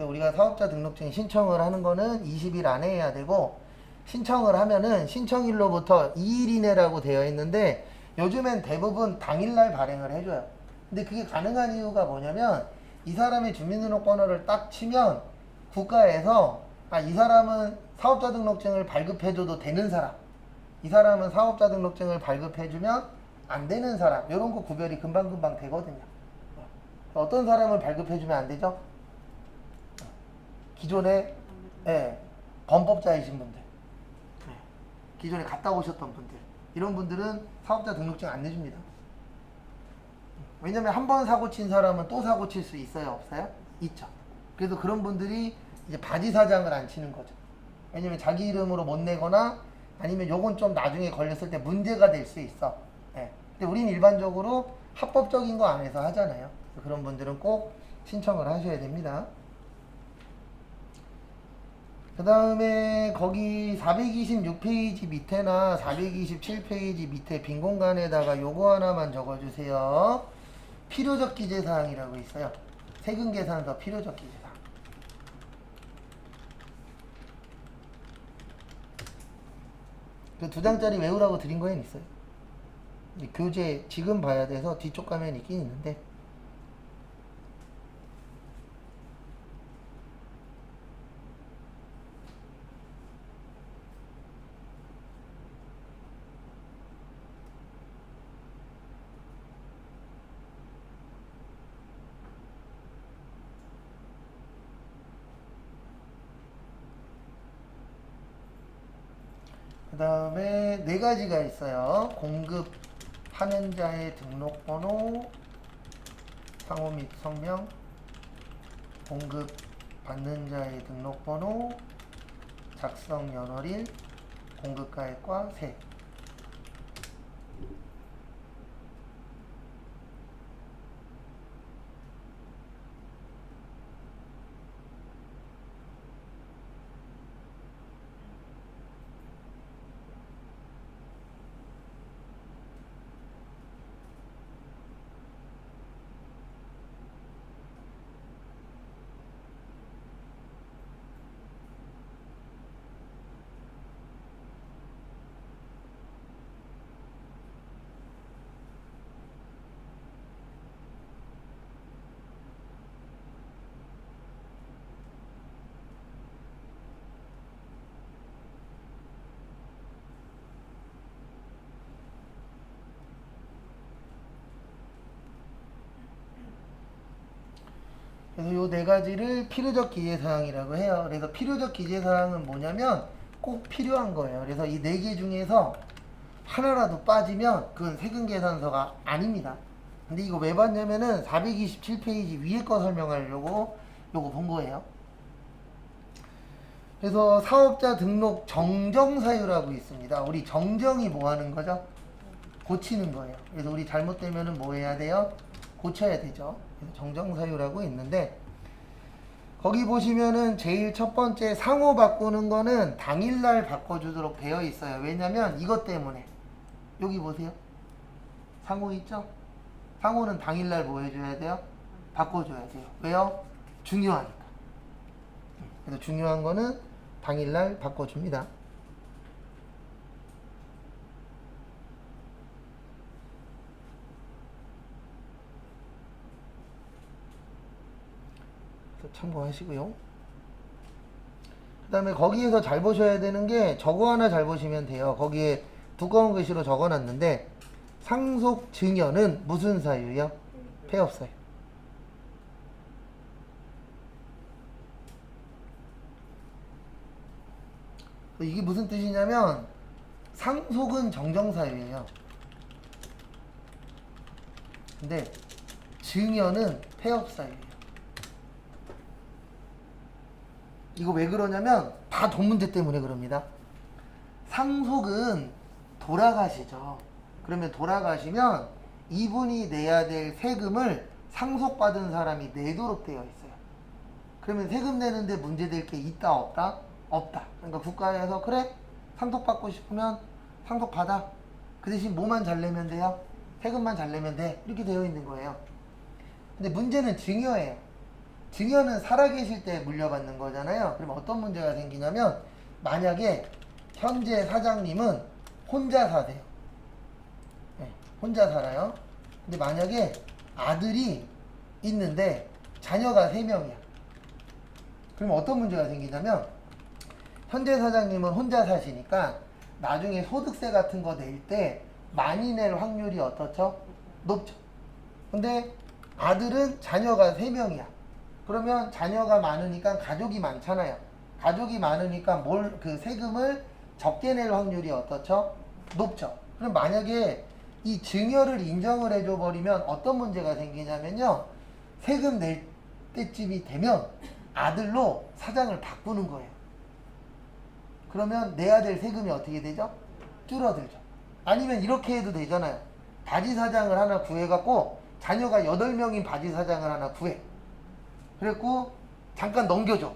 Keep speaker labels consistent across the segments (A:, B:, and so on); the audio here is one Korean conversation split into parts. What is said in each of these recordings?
A: 우리가 사업자 등록증 신청을 하는 거는 20일 안에 해야 되고, 신청을 하면은 신청일로부터 2일 이내라고 되어 있는데 요즘엔 대부분 당일날 발행을 해줘요. 근데 그게 가능한 이유가 뭐냐면 이 사람의 주민등록번호를 딱 치면 국가에서 이 사람은 사업자 등록증을 발급해줘도 되는 사람, 이 사람은 사업자 등록증을 발급해주면 안 되는 사람, 이런 거 구별이 금방금방 되거든요. 어떤 사람을 발급해주면 안 되죠? 기존에 범법자이신 분들, 기존에 갔다 오셨던 분들, 이런 분들은 사업자 등록증 안 내줍니다. 왜냐면 한 번 사고 친 사람은 또 사고 칠 수 있어요, 없어요? 있죠. 그래서 그런 분들이 이제 바지 사장을 안 치는 거죠. 왜냐면 자기 이름으로 못 내거나 아니면 요건 좀 나중에 걸렸을 때 문제가 될 수 있어. 근데 우린 일반적으로 합법적인 거 안에서 하잖아요. 그런 분들은 꼭 신청을 하셔야 됩니다. 그 다음에 거기 426페이지 밑에나 427페이지 밑에 빈 공간에다가 요거 하나만 적어주세요. 필요적 기재사항이라고 있어요. 세금계산서 필요적 기재사항. 그 2장짜리 외우라고 드린 거엔 있어요. 교재 지금 봐야 돼서 뒤쪽 가면 있긴 있는데, 그 다음에 4가지가 있어요. 공급하는 자의 등록번호, 상호 및 성명, 공급받는 자의 등록번호, 작성 연월일, 공급가액과 세. 그래서 요 4가지를 필요적 기재사항이라고 해요. 그래서 필요적 기재사항은 뭐냐면 꼭 필요한 거예요. 그래서 이 4개 중에서 하나라도 빠지면 그건 세금계산서가 아닙니다. 근데 이거 왜 봤냐면은 427페이지 위에 거 설명하려고 요거 본 거예요. 그래서 사업자 등록 정정사유라고 있습니다. 우리 정정이 뭐 하는 거죠? 고치는 거예요. 그래서 우리 잘못되면은 뭐 해야 돼요? 고쳐야 되죠. 그래서 정정사유라고 있는데, 거기 보시면은 제일 첫 번째 상호 바꾸는 거는 당일날 바꿔주도록 되어 있어요. 왜냐면 이것 때문에. 여기 보세요. 상호 있죠? 상호는 당일날 뭐 해줘야 돼요? 바꿔줘야 돼요. 왜요? 중요하니까. 그래서 중요한 거는 당일날 바꿔줍니다. 참고하시고요. 그 다음에 거기에서 잘 보셔야 되는 게 저거 하나 잘 보시면 돼요. 거기에 두꺼운 글씨로 적어놨는데, 상속 증여는 무슨 사유요? 폐업 사유. 이게 무슨 뜻이냐면 상속은 정정사유예요. 근데 증여는 폐업 사유예요. 이거 왜 그러냐면 다 돈 문제 때문에 그럽니다. 상속은 돌아가시죠. 그러면 돌아가시면 이분이 내야 될 세금을 상속받은 사람이 내도록 되어 있어요. 그러면 세금 내는데 문제될 게 있다 없다? 없다. 그러니까 국가에서 그래? 상속받고 싶으면 상속받아. 그 대신 뭐만 잘 내면 돼요? 세금만 잘 내면 돼. 이렇게 되어 있는 거예요. 근데 문제는 증여예요. 증여는 살아계실 때 물려받는 거잖아요. 그럼 어떤 문제가 생기냐면 만약에 현재 사장님은 혼자 사세요. 네, 혼자 살아요. 근데 만약에 아들이 있는데 자녀가 3명이야. 그럼 어떤 문제가 생기냐면 현재 사장님은 혼자 사시니까 나중에 소득세 같은 거 낼 때 많이 낼 확률이 어떻죠? 높죠. 근데 아들은 자녀가 3명이야. 그러면 자녀가 많으니까 가족이 많잖아요. 가족이 많으니까 그 세금을 적게 낼 확률이 어떻죠? 높죠. 그럼 만약에 이 증여를 인정을 해줘 버리면 어떤 문제가 생기냐면요. 세금 낼 때쯤이 되면 아들로 사장을 바꾸는 거예요. 그러면 내야 될 세금이 어떻게 되죠? 줄어들죠. 아니면 이렇게 해도 되잖아요. 바지 사장을 하나 구해갖고 자녀가 8명인 바지 사장을 하나 구해. 그랬고 잠깐 넘겨줘.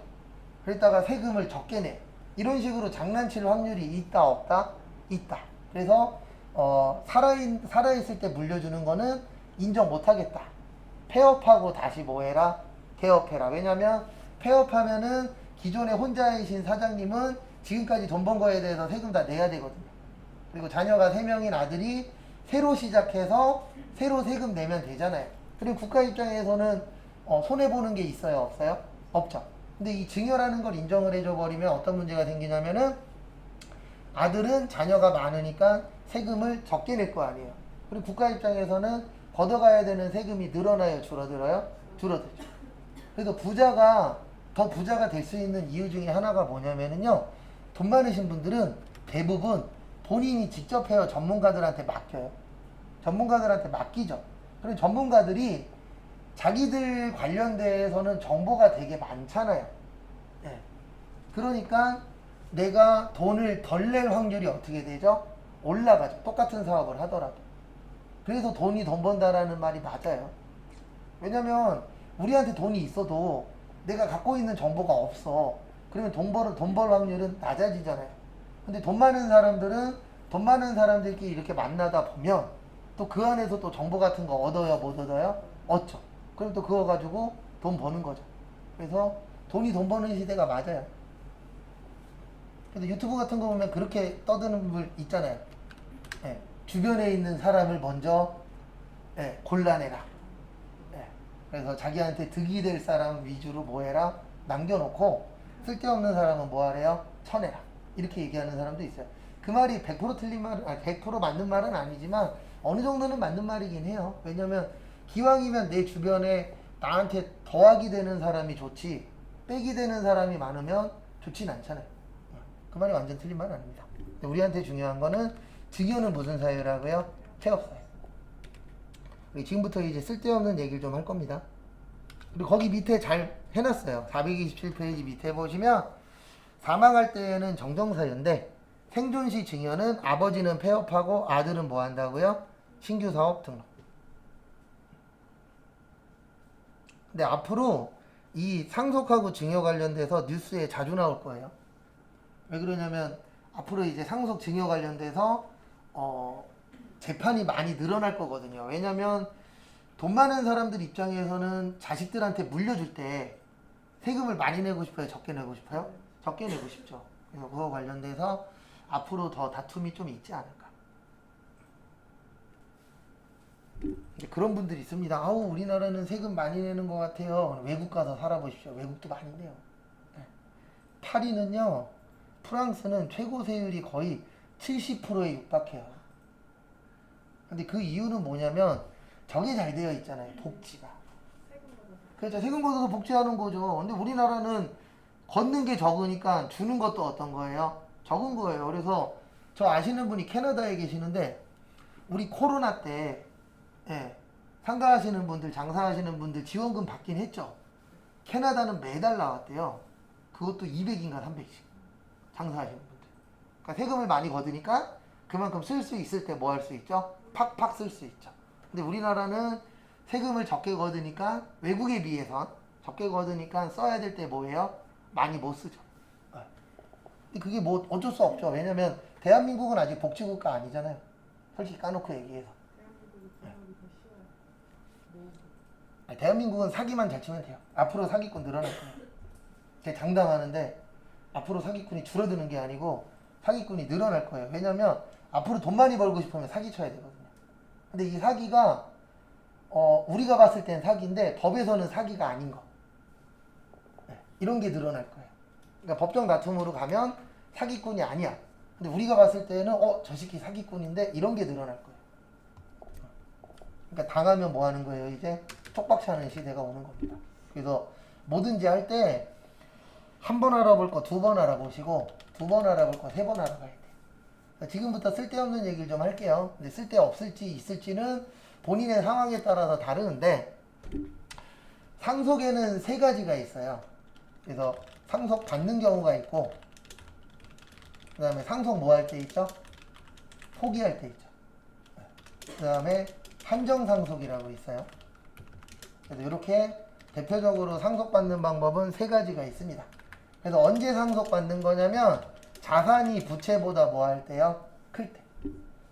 A: 그랬다가 세금을 적게 내. 이런 식으로 장난칠 확률이 있다 없다? 있다. 그래서 살아있을 때 물려주는 거는 인정 못하겠다. 폐업하고 다시 뭐해라? 개업해라. 왜냐면 폐업하면은 기존에 혼자이신 사장님은 지금까지 돈 번 거에 대해서 세금 다 내야 되거든요. 그리고 자녀가 3명인 아들이 새로 시작해서 새로 세금 내면 되잖아요. 그리고 국가 입장에서는 손해보는 게 있어요? 없어요? 없죠. 근데 이 증여라는 걸 인정을 해줘 버리면 어떤 문제가 생기냐면은 아들은 자녀가 많으니까 세금을 적게 낼 거 아니에요. 그리고 국가 입장에서는 걷어가야 되는 세금이 늘어나요? 줄어들어요? 줄어들죠. 그래서 더 부자가 될 수 있는 이유 중에 하나가 뭐냐면은요. 돈 많으신 분들은 대부분 본인이 직접 해요. 전문가들한테 맡겨요. 전문가들한테 맡기죠. 그리고 전문가들이 자기들 관련돼서는 정보가 되게 많잖아요. 네. 그러니까 내가 돈을 덜 낼 확률이 어떻게 되죠? 올라가죠. 똑같은 사업을 하더라도. 그래서 돈이 돈 번다라는 말이 맞아요. 왜냐면 우리한테 돈이 있어도 내가 갖고 있는 정보가 없어. 그러면 돈 벌 확률은 낮아지잖아요. 근데 돈 많은 사람들은 돈 많은 사람들끼리 이렇게 만나다 보면 또 그 안에서 또 정보 같은 거 얻어요, 못 얻어요? 얻죠. 그럼 또 그거 가지고 돈 버는 거죠. 그래서 돈이 돈 버는 시대가 맞아요. 그래서 유튜브 같은 거 보면 그렇게 떠드는 분 있잖아요. 예, 주변에 있는 사람을 먼저 골라내라. 그래서 자기한테 득이 될 사람 위주로 뭐해라? 남겨놓고 쓸데없는 사람은 뭐하래요? 쳐내라. 이렇게 얘기하는 사람도 있어요. 그 말이 100% 틀린 말, 100% 맞는 말은 아니지만 어느 정도는 맞는 말이긴 해요. 왜냐면 기왕이면 내 주변에 나한테 더하기 되는 사람이 좋지 빼기 되는 사람이 많으면 좋진 않잖아요. 그 말이 완전 틀린 말은 아닙니다. 우리한테 중요한 거는 증여는 무슨 사유라고요? 폐업사유. 지금부터 이제 쓸데없는 얘기를 좀 할 겁니다. 그리고 거기 밑에 잘 해놨어요. 427페이지 밑에 보시면 사망할 때에는 정정사유인데 생존시 증여는 아버지는 폐업하고 아들은 뭐 한다고요? 신규 사업 등록. 근데 앞으로 이 상속하고 증여 관련돼서 뉴스에 자주 나올 거예요. 왜 그러냐면 앞으로 이제 상속 증여 관련돼서 재판이 많이 늘어날 거거든요. 왜냐면 돈 많은 사람들 입장에서는 자식들한테 물려줄 때 세금을 많이 내고 싶어요? 적게 내고 싶어요? 적게 내고 싶죠. 그래서 그거 관련돼서 앞으로 더 다툼이 좀 있지 않을까. 이제 그런 분들이 있습니다. 아우 우리나라는 세금 많이 내는 것 같아요. 외국 가서 살아보십시오. 외국도 많이 내요. 파리는요. 프랑스는 최고 세율이 거의 70%에 육박해요. 근데 그 이유는 뭐냐면 저게 잘 되어 있잖아요. 복지가. 그렇죠. 세금 걷어서 복지하는 거죠. 근데 우리나라는 걷는 게 적으니까 주는 것도 어떤 거예요? 적은 거예요. 그래서 저 아시는 분이 캐나다에 계시는데 우리 코로나 때 상가하시는 분들, 장사하시는 분들 지원금 받긴 했죠. 캐나다는 매달 나왔대요. 그것도 200인가 300씩. 장사하시는 분들. 그러니까 세금을 많이 걷으니까 그만큼 쓸 수 있을 때 뭐 할 수 있죠? 팍팍 쓸 수 있죠. 근데 우리나라는 세금을 적게 걷으니까 외국에 비해선 적게 걷으니까 써야 될 때 뭐예요? 많이 못 쓰죠. 근데 그게 뭐 어쩔 수 없죠. 왜냐면 대한민국은 아직 복지국가 아니잖아요. 솔직히 까놓고 얘기해서. 대한민국은 사기만 잘 치면 돼요. 앞으로 사기꾼 늘어날 거예요. 제가 장담하는데 앞으로 사기꾼이 줄어드는 게 아니고 사기꾼이 늘어날 거예요. 왜냐면 앞으로 돈 많이 벌고 싶으면 사기 쳐야 되거든요. 근데 이 사기가 우리가 봤을 땐 사기인데 법에서는 사기가 아닌 거. 네, 이런 게 늘어날 거예요. 그러니까 법정 다툼으로 가면 사기꾼이 아니야. 근데 우리가 봤을 때는 저 새끼 사기꾼인데 이런 게 늘어날 거예요. 그러니까 당하면 뭐 하는 거예요? 이제 촉박차는 시대가 오는 겁니다. 그래서 뭐든지 할 때 한 번 알아볼 거 두 번 알아보시고 두 번 알아볼 거 세 번 알아봐야 돼요. 지금부터 쓸데없는 얘기를 좀 할게요. 근데 쓸데없을지 있을지는 본인의 상황에 따라서 다르는데 상속에는 세 가지가 있어요. 그래서 상속 받는 경우가 있고 그 다음에 상속 뭐 할 때 있죠? 포기할 때 있죠. 그 다음에 한정상속이라고 있어요. 그래서 이렇게 대표적으로 상속받는 방법은 세 가지가 있습니다. 그래서 언제 상속받는 거냐면 자산이 부채보다 뭐 할 때요? 클 때.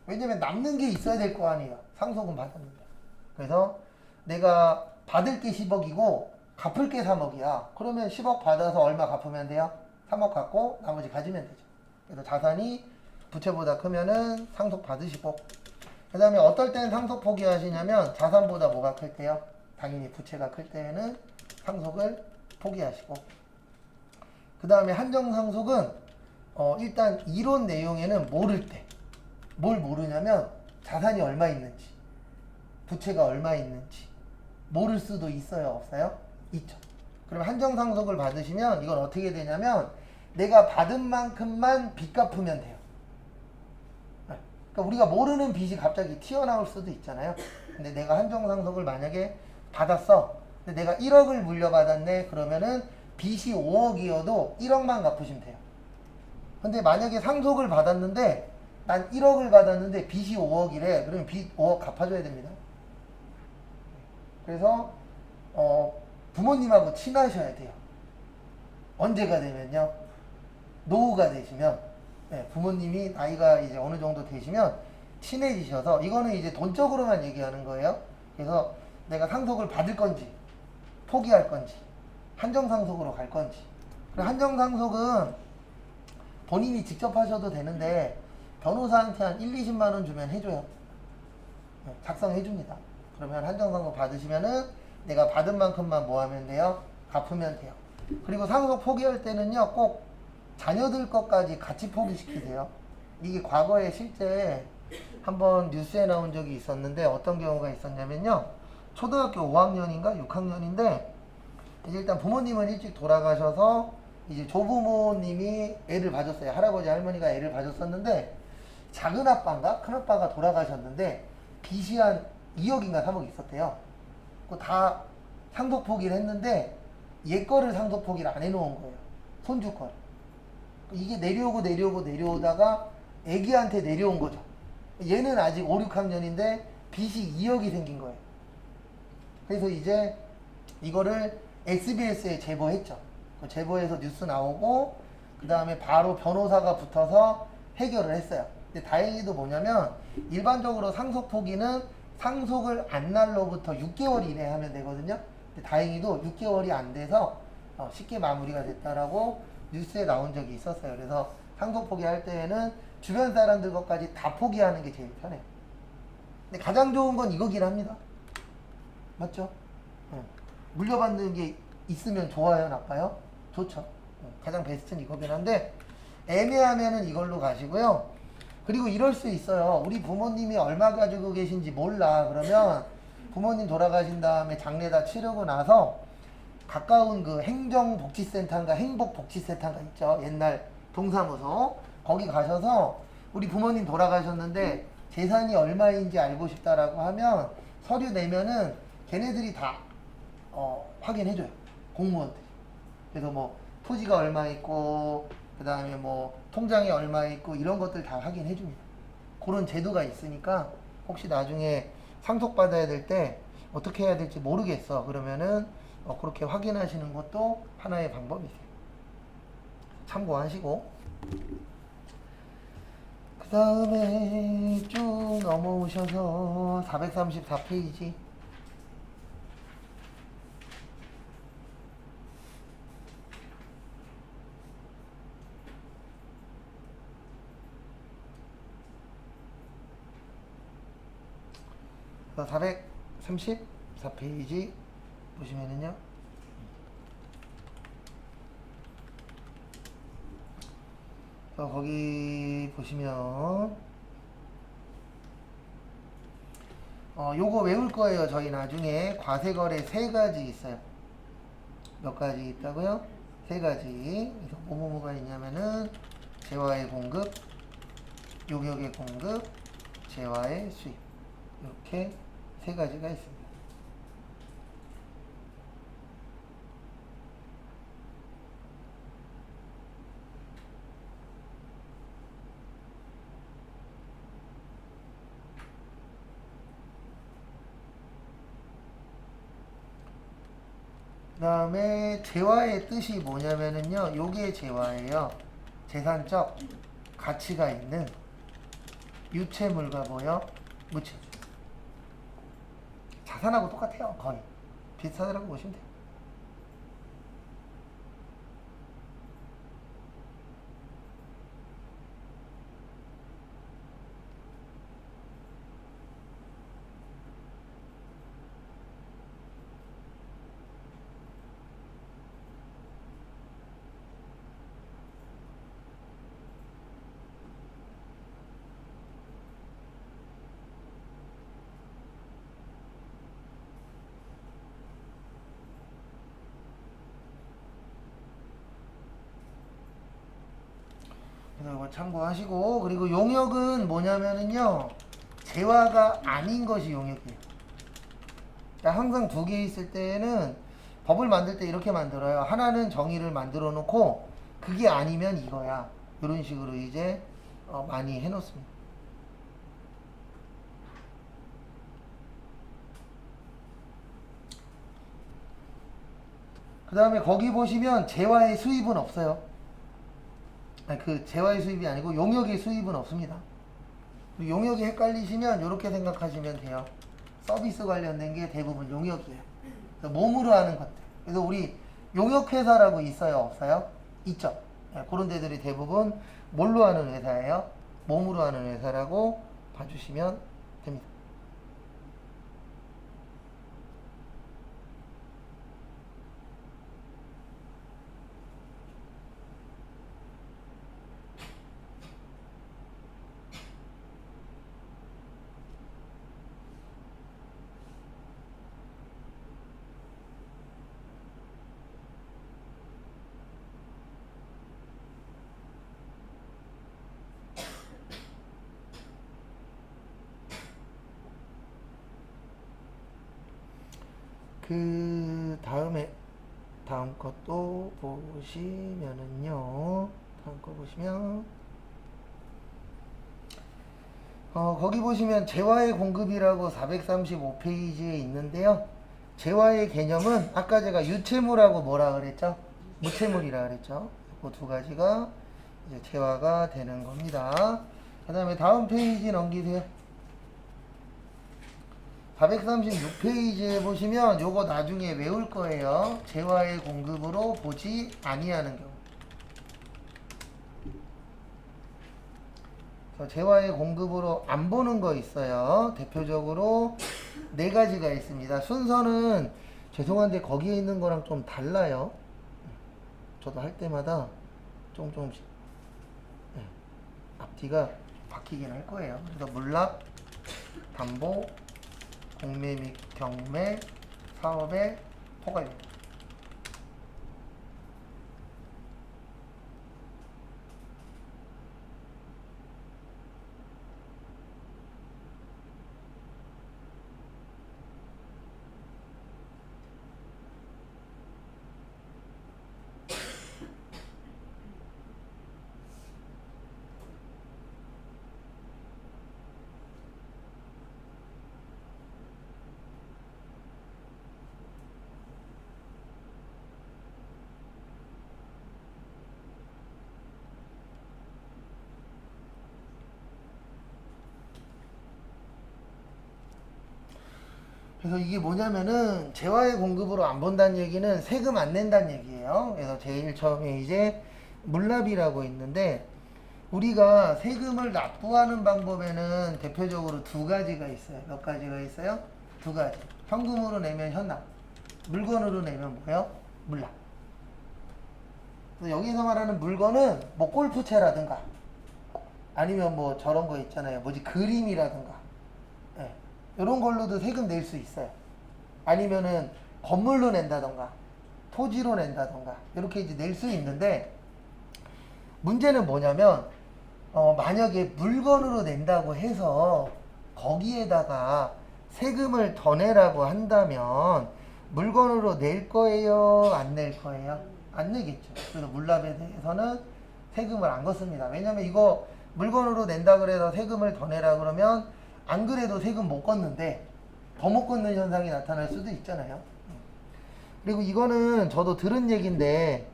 A: 왜냐면 남는 게 있어야 될 거 아니에요. 상속은 받았는데. 그래서 내가 받을 게 10억이고 갚을 게 3억이야. 그러면 10억 받아서 얼마 갚으면 돼요? 3억 갚고 나머지 가지면 되죠. 그래서 자산이 부채보다 크면은 상속 받으시고 그 다음에 어떨 때는 상속 포기하시냐면 자산보다 뭐가 클 때요? 당연히 부채가 클 때에는 상속을 포기하시고 그 다음에 한정상속은 일단 이론 내용에는 모를 때 뭘 모르냐면 자산이 얼마 있는지 부채가 얼마 있는지 모를 수도 있어요 없어요? 있죠. 그럼 한정상속을 받으시면 이건 어떻게 되냐면 내가 받은 만큼만 빚 갚으면 돼요. 그러니까 우리가 모르는 빚이 갑자기 튀어나올 수도 있잖아요. 근데 내가 한정상속을 만약에 받았어. 근데 내가 1억을 물려받았네. 그러면은 빚이 5억이어도 1억만 갚으시면 돼요. 근데 만약에 상속을 받았는데 난 1억을 받았는데 빚이 5억이래. 그러면 빚 5억 갚아줘야 됩니다. 그래서 부모님하고 친하셔야 돼요. 언제가 되면요. 노후가 되시면 부모님이 나이가 이제 어느 정도 되시면 친해지셔서 이거는 이제 돈적으로만 얘기하는 거예요. 그래서 내가 상속을 받을 건지 포기할 건지 한정상속으로 갈 건지. 한정상속은 본인이 직접 하셔도 되는데 변호사한테 한 1, 20만 원 주면 해줘요. 작성해 줍니다. 그러면 한정상속 받으시면은 내가 받은 만큼만 뭐 하면 돼요? 갚으면 돼요. 그리고 상속 포기할 때는요 꼭 자녀들 것까지 같이 포기시키세요. 이게 과거에 실제 한번 뉴스에 나온 적이 있었는데 어떤 경우가 있었냐면요. 초등학교 5학년인가 6학년인데 이제 일단 부모님은 일찍 돌아가셔서 이제 조부모님이 애를 봐줬어요. 할아버지 할머니가 애를 봐줬었는데 작은 아빠인가 큰 아빠가 돌아가셨는데 빚이 한 2억인가 3억 있었대요. 그거 다 상속 포기를 했는데 얘 거를 상속 포기를 안 해놓은 거예요. 손주 거를. 이게 내려오다가 애기한테 내려온 거죠. 얘는 아직 5, 6학년인데 빚이 2억이 생긴 거예요. 그래서 이제 이거를 SBS에 제보했죠. 제보해서 뉴스 나오고 그 다음에 바로 변호사가 붙어서 해결을 했어요. 근데 다행히도 뭐냐면 일반적으로 상속 포기는 상속을 안 날로부터 6개월 이내 하면 되거든요. 근데 다행히도 6개월이 안 돼서 쉽게 마무리가 됐다라고 뉴스에 나온 적이 있었어요. 그래서 상속 포기할 때에는 주변 사람들 것까지 다 포기하는 게 제일 편해요. 근데 가장 좋은 건 이거긴 합니다. 맞죠? 물려받는 게 있으면 좋아요, 나빠요? 좋죠. 가장 베스트는 이거긴 한데 애매하면은 이걸로 가시고요. 그리고 이럴 수 있어요. 우리 부모님이 얼마 가지고 계신지 몰라. 그러면 부모님 돌아가신 다음에 장례 다 치르고 나서 가까운 그 행정복지센터인가 행복복지센터가 있죠. 옛날 동사무소. 거기 가셔서 우리 부모님 돌아가셨는데 재산이 얼마인지 알고 싶다라고 하면 서류 내면은 걔네들이 다 확인해줘요. 공무원들이. 그래서 뭐 토지가 얼마 있고 그 다음에 뭐 통장에 얼마 있고 이런 것들 다 확인해줍니다. 그런 제도가 있으니까 혹시 나중에 상속받아야 될 때 어떻게 해야 될지 모르겠어. 그러면은 그렇게 확인하시는 것도 하나의 방법이세요. 참고하시고 그 다음에 쭉 넘어오셔서 434페이지 그래서 434페이지 보시면은요. 거기 보시면 요거 외울 거예요. 저희 나중에 과세거래 세 가지 있어요. 몇 가지 있다고요? 세 가지. 그래서 뭐뭐가 있냐면은 재화의 공급, 용역의 공급, 재화의 수입. 이렇게 세 가지가 있습니다. 그 다음에 재화의 뜻이 뭐냐면은요, 요게 재화예요. 재산적 가치가 있는 유체물과 뭐요? 무체. 자산하고 똑같아요. 거의 비슷하다고 보시면 돼요. 그래서 이거 참고하시고, 그리고 용역은 뭐냐면은요, 재화가 아닌 것이 용역이에요. 그러니까 항상 두 개 있을 때는 법을 만들 때 이렇게 만들어요. 하나는 정의를 만들어 놓고 그게 아니면 이거야. 이런 식으로 이제 많이 해놓습니다. 그 다음에 거기 보시면 재화의 수입은 없어요. 아니, 그 재화의 수입이 아니고 용역의 수입은 없습니다. 용역이 헷갈리시면 이렇게 생각하시면 돼요. 서비스 관련된 게 대부분 용역이에요. 그래서 몸으로 하는 것들. 그래서 우리 용역회사라고 있어요? 없어요? 있죠. 네, 그런 데들이 대부분 뭘로 하는 회사예요? 몸으로 하는 회사라고 봐주시면 됩니다. 그 다음 것도 보시면은요. 다음 거 보시면 거기 보시면 재화의 공급이라고 435페이지에 있는데요. 재화의 개념은 아까 제가 유체물하고 뭐라 그랬죠? 무체물이라 그랬죠. 그 두 가지가 이제 재화가 되는 겁니다. 그 다음에 다음 페이지 넘기세요. 436페이지에 보시면 요거 나중에 외울 거예요. 재화의 공급으로 보지 아니하는 경우. 재화의 공급으로 안 보는 거 있어요. 대표적으로 네 가지가 있습니다. 순서는 죄송한데 거기에 있는 거랑 좀 달라요. 저도 할 때마다 조금씩 앞뒤가 바뀌긴 할 거예요. 그래서 물납, 담보, 공매 및 경매, 사업의 포괄입니다. 그래서 이게 뭐냐면은 재화의 공급으로 안 본다는 얘기는 세금 안 낸다는 얘기예요. 그래서 제일 처음에 이제 물납이라고 있는데 우리가 세금을 납부하는 방법에는 대표적으로 두 가지가 있어요. 몇 가지가 있어요? 두 가지. 현금으로 내면 현납, 물건으로 내면 뭐예요? 물납. 그래서 여기서 말하는 물건은 뭐 골프채라든가 아니면 뭐 저런 거 있잖아요. 뭐지? 그림이라든가. 예. 이런 걸로도 세금 낼 수 있어요. 아니면은 건물로 낸다던가 토지로 낸다던가 이렇게 이제 낼 수 있는데 문제는 뭐냐면 만약에 물건으로 낸다고 해서 거기에다가 세금을 더 내라고 한다면 물건으로 낼 거예요? 안 낼 거예요? 안 내겠죠. 그래서 물납에 대해서는 세금을 안 걷습니다. 왜냐면 이거 물건으로 낸다 그래서 세금을 더 내라 그러면 안 그래도 세금 못 걷는데 더 못 걷는 현상이 나타날 수도 있잖아요. 그리고 이거는 저도 들은 얘기인데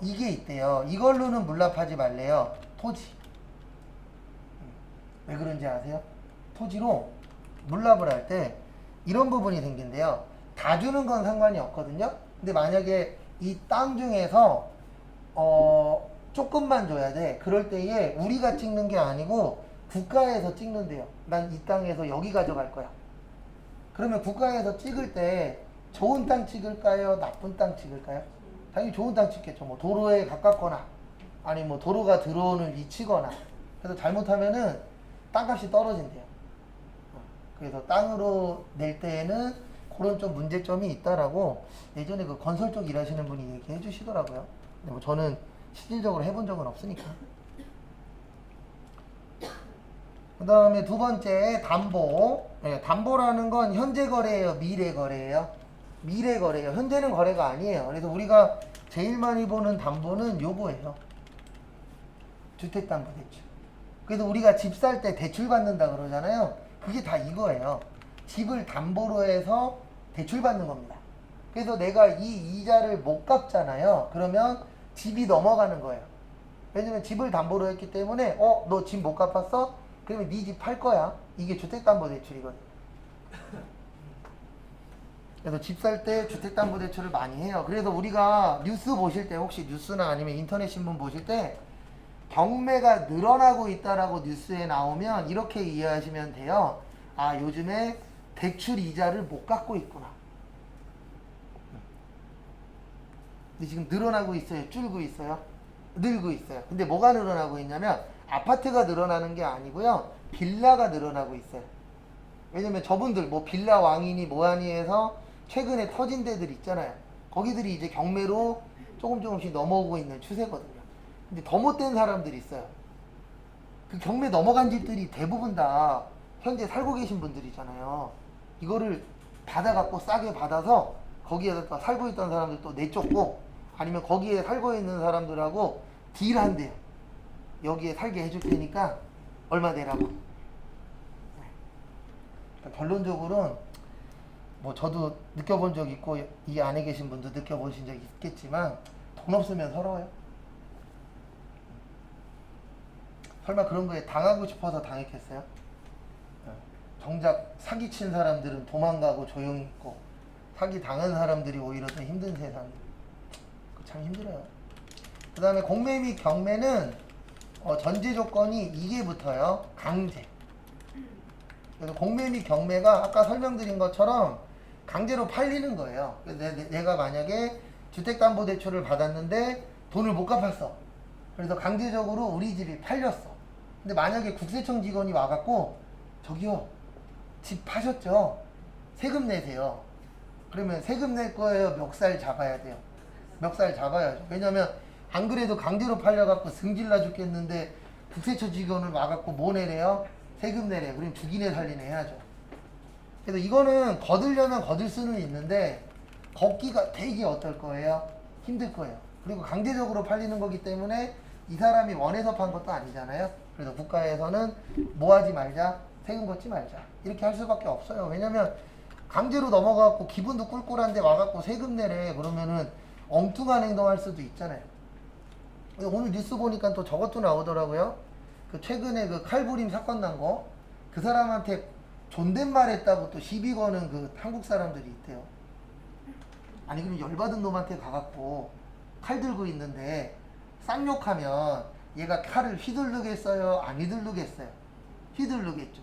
A: 이게 있대요. 이걸로는 물납하지 말래요. 토지. 왜 그런지 아세요? 토지로 물납을 할 때 이런 부분이 생긴대요. 다 주는 건 상관이 없거든요. 근데 만약에 이 땅 중에서 조금만 줘야 돼. 그럴 때에 우리가 찍는 게 아니고 국가에서 찍는데요. 난 이 땅에서 여기 가져갈 거야. 그러면 국가에서 찍을 때 좋은 땅 찍을까요? 나쁜 땅 찍을까요? 당연히 좋은 땅 찍겠죠. 뭐 도로에 가깝거나 아니 뭐 도로가 들어오는 위치거나. 그래서 잘못하면은 땅값이 떨어진대요. 그래서 땅으로 낼 때에는 그런 좀 문제점이 있다라고 예전에 그 건설 쪽 일하시는 분이 얘기해 주시더라고요. 근데 뭐 저는 실질적으로 해본 적은 없으니까. 그 다음에 두 번째 담보. 네, 담보라는 건 현재 거래예요, 미래 거래예요? 미래 거래예요. 현재는 거래가 아니에요. 그래서 우리가 제일 많이 보는 담보는 요거예요. 주택담보대출. 그래서 우리가 집 살 때 대출 받는다 그러잖아요. 그게 다 이거예요. 집을 담보로 해서 대출 받는 겁니다. 그래서 내가 이 이자를 못 갚잖아요. 그러면 집이 넘어가는 거예요. 왜냐면 집을 담보로 했기 때문에 너 집 못 갚았어? 그러면 네 집 팔 거야. 이게 주택담보대출이거든. 그래서 집 살 때 주택담보대출을 많이 해요. 그래서 우리가 뉴스 보실 때 혹시 뉴스나 아니면 인터넷 신문 보실 때 경매가 늘어나고 있다라고 뉴스에 나오면 이렇게 이해하시면 돼요. 아, 요즘에 대출 이자를 못 갚고 있구나. 근데 지금 늘어나고 있어요? 줄고 있어요? 늘고 있어요. 근데 뭐가 늘어나고 있냐면 아파트가 늘어나는 게 아니고요. 빌라가 늘어나고 있어요. 왜냐면 저분들 뭐 빌라 왕이니 뭐하니 해서 최근에 터진 데들 있잖아요. 거기들이 이제 경매로 조금씩 넘어오고 있는 추세거든요. 근데 더 못된 사람들이 있어요. 그 경매 넘어간 집들이 대부분 다 현재 살고 계신 분들이잖아요. 이거를 받아갖고 싸게 받아서 거기에서 살고 있던 사람들 또 내쫓고 아니면 거기에 살고 있는 사람들하고 딜한대요. 여기에 살게 해줄 테니까 얼마 내라고. 그러니까 결론적으로는 뭐 저도 느껴본 적 있고 이 안에 계신 분도 느껴보신 적 있겠지만 돈 없으면 서러워요. 설마 그런 거에 당하고 싶어서 당했겠어요? 정작 사기친 사람들은 도망가고 조용히 있고 사기 당한 사람들이 오히려 더 힘든 세상. 참 힘들어요. 그 다음에 공매 및 경매는 전제 조건이 이게 붙어요. 강제. 그래서 공매 및 경매가 아까 설명드린 것처럼 강제로 팔리는 거예요. 그래서 내가 만약에 주택담보대출을 받았는데 돈을 못 갚았어. 그래서 강제적으로 우리 집이 팔렸어. 근데 만약에 국세청 직원이 와갖고 저기요 집 파셨죠? 세금 내세요. 그러면 세금 낼 거예요? 멱살 잡아야 돼요? 멱살 잡아야죠. 왜냐면 안 그래도 강제로 팔려갖고 승질나 죽겠는데 국세청 직원을 와갖고 뭐 내래요? 세금 내래요. 그럼 죽이네 살리네 해야죠. 그래서 이거는 거들려면 거들 수는 있는데 걷기가 되게 어떨 거예요? 힘들 거예요. 그리고 강제적으로 팔리는 거기 때문에 이 사람이 원해서 판 것도 아니잖아요. 그래서 국가에서는 뭐 하지 말자, 세금 걷지 말자 이렇게 할 수밖에 없어요. 왜냐면 강제로 넘어가고 기분도 꿀꿀한데 와갖고 세금 내래 그러면은 엉뚱한 행동할 수도 있잖아요. 오늘 뉴스 보니까 또 저것도 나오더라고요. 그 최근에 그 칼부림 사건 난 거, 그 사람한테 존댓말 했다고 또 시비 거는 그 한국 사람들이 있대요. 아니 그럼 열받은 놈한테 가갖고 칼 들고 있는데 쌍욕하면 얘가 칼을 휘두르겠어요? 안 휘두르겠어요? 휘두르겠죠.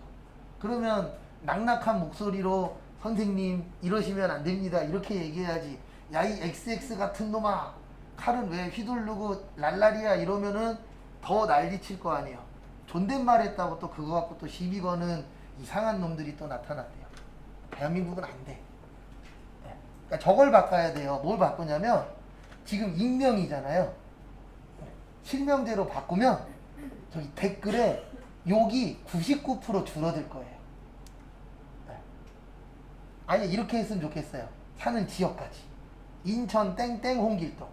A: 그러면 낙낙한 목소리로 선생님 이러시면 안 됩니다. 이렇게 얘기해야지. 야, 이 XX 같은 놈아, 칼은 왜 휘두르고 랄랄이야 이러면은 더 난리칠 거 아니에요. 존댓말 했다고 또 그거 갖고 또 시비 거는 이상한 놈들이 또 나타났대요. 대한민국은 안 돼. 그러니까 저걸 바꿔야 돼요. 뭘 바꾸냐면 지금 익명이잖아요. 실명제로 바꾸면 저기 댓글에 욕이 99% 줄어들 거예요. 아니 이렇게 했으면 좋겠어요. 사는 지역까지. 인천 땡땡 홍길동.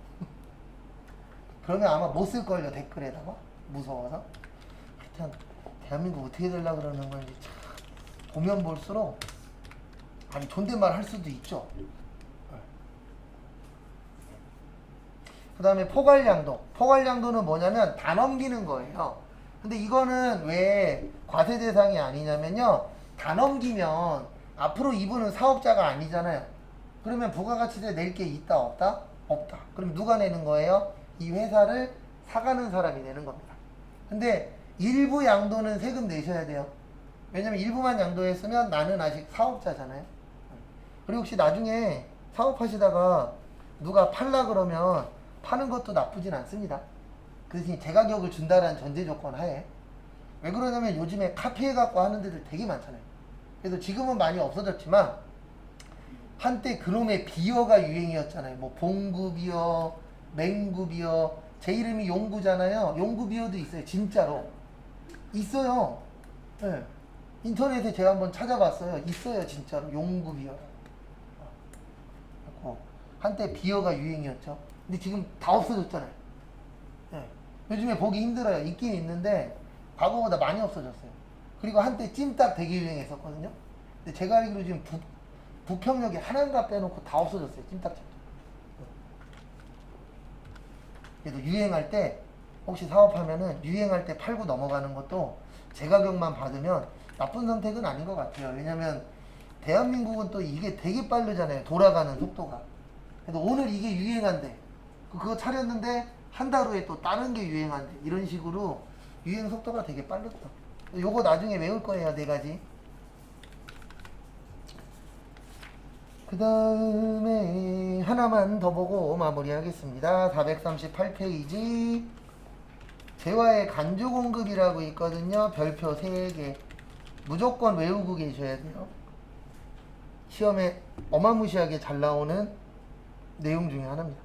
A: 그러면 아마 못 쓸걸요, 댓글에다가. 무서워서. 하여튼 대한민국 어떻게 되려고 그러는 건지 참 보면 볼수록 아니 존댓말 할 수도 있죠. 그 다음에 포괄량도. 포괄량도는 뭐냐면 다 넘기는 거예요. 근데 이거는 왜 과세 대상이 아니냐면요. 다 넘기면 앞으로 이분은 사업자가 아니잖아요. 그러면 부가가치세 낼 게 있다 없다? 없다. 그럼 누가 내는 거예요? 이 회사를 사가는 사람이 내는 겁니다. 근데 일부 양도는 세금 내셔야 돼요. 왜냐면 일부만 양도했으면 나는 아직 사업자잖아요. 그리고 혹시 나중에 사업하시다가 누가 팔라 그러면 파는 것도 나쁘진 않습니다. 그 대신 제가격을 준다라는 전제 조건 하에. 왜 그러냐면 요즘에 카피해 갖고 하는 데들 되게 많잖아요. 그래서 지금은 많이 없어졌지만 한때 그놈의 비어가 유행이었잖아요. 뭐 봉구비어, 맹구비어, 제 이름이 용구잖아요. 용구비어도 있어요. 진짜로 있어요. 네. 인터넷에 제가 한번 찾아봤어요. 있어요, 진짜로 용구비어. 한때 비어가 유행이었죠. 근데 지금 다 없어졌잖아요. 네. 요즘에 보기 힘들어요. 있긴 있는데 과거보다 많이 없어졌어요. 그리고 한때 찜닭 되게 유행했었거든요. 근데 제가 알기로 지금 부평역에 하나인가 빼놓고 다 없어졌어요. 찜닭집도. 그래도 유행할 때 혹시 사업하면은 유행할 때 팔고 넘어가는 것도 제 가격만 받으면 나쁜 선택은 아닌 것 같아요. 왜냐면 대한민국은 또 이게 되게 빠르잖아요. 돌아가는 속도가. 그래서 오늘 이게 유행한대. 그거 차렸는데 한 달 후에 또 다른 게 유행한대. 이런 식으로 유행 속도가 되게 빠르다. 요거 나중에 외울 거예요. 4가지. 그 다음에 하나만 더 보고 마무리하겠습니다. 438페이지 재화의 간주공급이라고 있거든요. 별표 3개 무조건 외우고 계셔야 돼요. 시험에 어마무시하게 잘 나오는 내용 중에 하나입니다.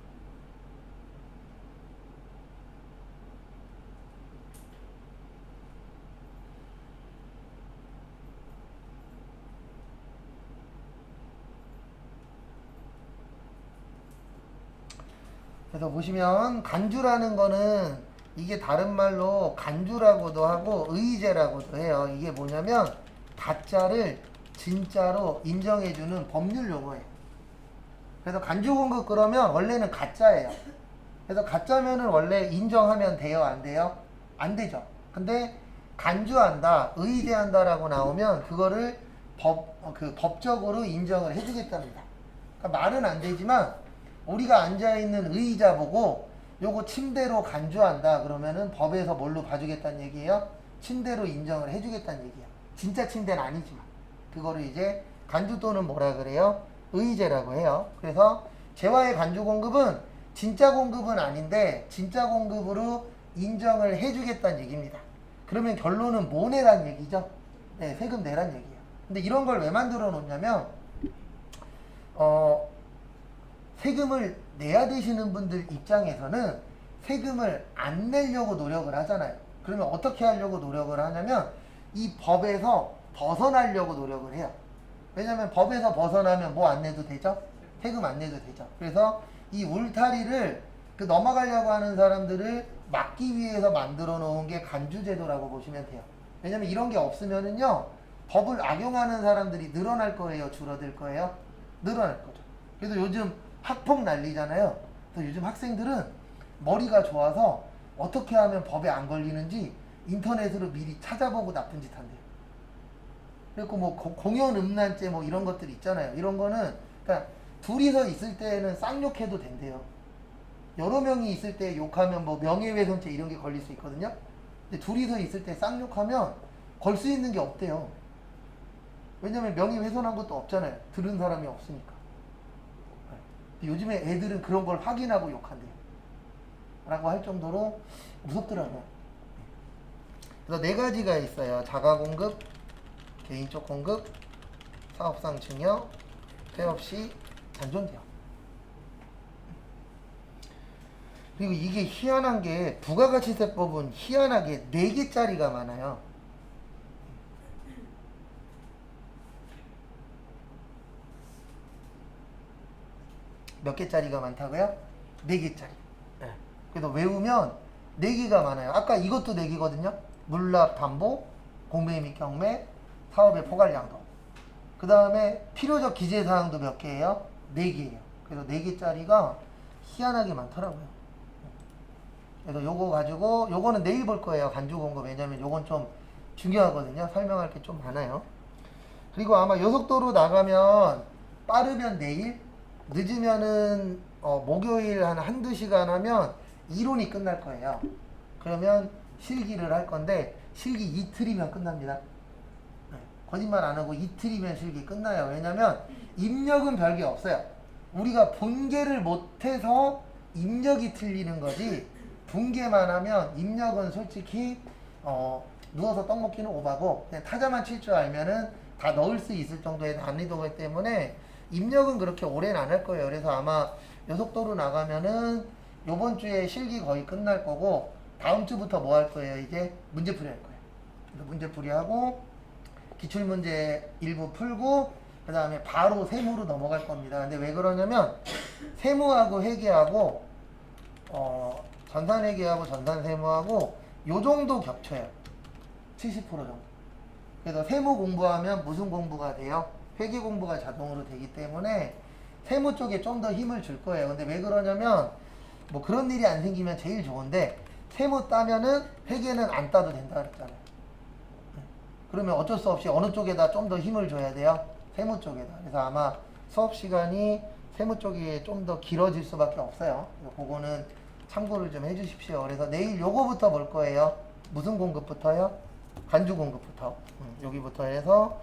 A: 그래서 보시면 간주라는 거는 이게 다른 말로 간주라고도 하고 의제라고도 해요. 이게 뭐냐면 가짜를 진짜로 인정해주는 법률 용어예요. 그래서 간주공급 그러면 원래는 가짜예요. 그래서 가짜면은 원래 인정하면 돼요, 안 돼요? 안 되죠. 근데 간주한다, 의제한다라고 나오면 그거를 법적으로 인정을 해주겠답니다. 그러니까 말은 안 되지만 우리가 앉아있는 의자 보고 요거 침대로 간주한다 그러면은 법에서 뭘로 봐주겠다는 얘기예요? 침대로 인정을 해주겠다는 얘기예요. 진짜 침대는 아니지만 그거를 이제 간주 또는 뭐라 그래요? 의제라고 해요. 그래서 재화의 간주 공급은 진짜 공급은 아닌데 진짜 공급으로 인정을 해주겠다는 얘기입니다. 그러면 결론은 뭐 내란 얘기죠? 네, 세금 내란 얘기예요. 근데 이런 걸 왜 만들어 놓냐면 세금을 내야 되시는 분들 입장에서는 세금을 안 내려고 노력을 하잖아요. 그러면 어떻게 하려고 노력을 하냐면 이 법에서 벗어나려고 노력을 해요. 왜냐면 법에서 벗어나면 뭐 안 내도 되죠? 세금 안 내도 되죠. 그래서 이 울타리를 넘어가려고 하는 사람들을 막기 위해서 만들어 놓은 게 간주제도라고 보시면 돼요. 왜냐면 이런 게 없으면은요 법을 악용하는 사람들이 늘어날 거예요, 줄어들 거예요? 늘어날 거죠. 그래서 요즘 학폭 난리잖아요. 그래서 요즘 학생들은 머리가 좋아서 어떻게 하면 법에 안 걸리는지 인터넷으로 미리 찾아보고 나쁜 짓 한대요. 그리고 뭐 공연 음란죄 뭐 이런 것들 있잖아요. 이런 거는 그러니까 둘이서 있을 때는 쌍욕해도 된대요. 여러 명이 있을 때 욕하면 뭐 명예훼손죄 이런 게 걸릴 수 있거든요. 근데 둘이서 있을 때 쌍욕하면 걸 수 있는 게 없대요. 왜냐면 명예훼손한 것도 없잖아요. 들은 사람이 없으니까. 요즘에 애들은 그런 걸 확인하고 욕한대요. 라고 할 정도로 무섭더라고요. 그래서 4가지가 있어요. 자가공급, 개인적 공급, 사업상 증여, 폐업시 잔존대요. 그리고 이게 희한한 게 부가가치세법은 희한하게 4개짜리가 많아요. 몇 개짜리가 많다고요? 4개짜리. 네. 그래서 외우면 4개가 많아요. 아까 이것도 4개거든요. 물납, 담보, 공매 및 경매, 사업의 포괄양도. 그 다음에 필요적 기재사항도 몇 개예요? 4개예요. 그래서 4개짜리가 희한하게 많더라고요. 그래서 요거 가지고 요거는 내일 볼 거예요. 간주공급. 왜냐면 요건 좀 중요하거든요. 설명할 게 좀 많아요. 그리고 아마 요속도로 나가면 빠르면 내일, 늦으면은 목요일 한두 시간 하면 이론이 끝날 거예요. 그러면 실기를 할 건데 실기 이틀이면 끝납니다. 네, 거짓말 안 하고 이틀이면 실기 끝나요. 왜냐면 입력은 별게 없어요. 우리가 분계를 못해서 입력이 틀리는 거지 분계만 하면 입력은 솔직히 누워서 떡 먹기는 오바고 그냥 타자만 칠 줄 알면은 다 넣을 수 있을 정도의 난이도이기 때문에 입력은 그렇게 오래는 안 할 거예요. 그래서 아마 요속도로 나가면은 요번 주에 실기 거의 끝날 거고 다음 주부터 뭐 할 거예요? 이제 문제풀이 할 거예요. 그래서 문제풀이 하고 기출문제 일부 풀고 그 다음에 바로 세무로 넘어갈 겁니다. 근데 왜 그러냐면 세무하고 회계하고 전산회계하고 전산세무하고 요 정도 겹쳐요. 70% 정도. 그래서 세무 공부하면 무슨 공부가 돼요? 회계 공부가 자동으로 되기 때문에 세무 쪽에 좀 더 힘을 줄 거예요. 근데 왜 그러냐면 뭐 그런 일이 안 생기면 제일 좋은데 세무 따면은 회계는 안 따도 된다 그랬잖아요. 그러면 어쩔 수 없이 어느 쪽에다 좀 더 힘을 줘야 돼요? 세무 쪽에다. 그래서 아마 수업 시간이 세무 쪽이 좀 더 길어질 수밖에 없어요. 그거는 참고를 좀 해주십시오. 그래서 내일 요거부터 볼 거예요. 무슨 공급부터요? 간주 공급부터. 여기부터 해서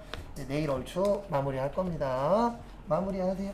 A: 내일 얼추 마무리할 겁니다. 마무리하세요.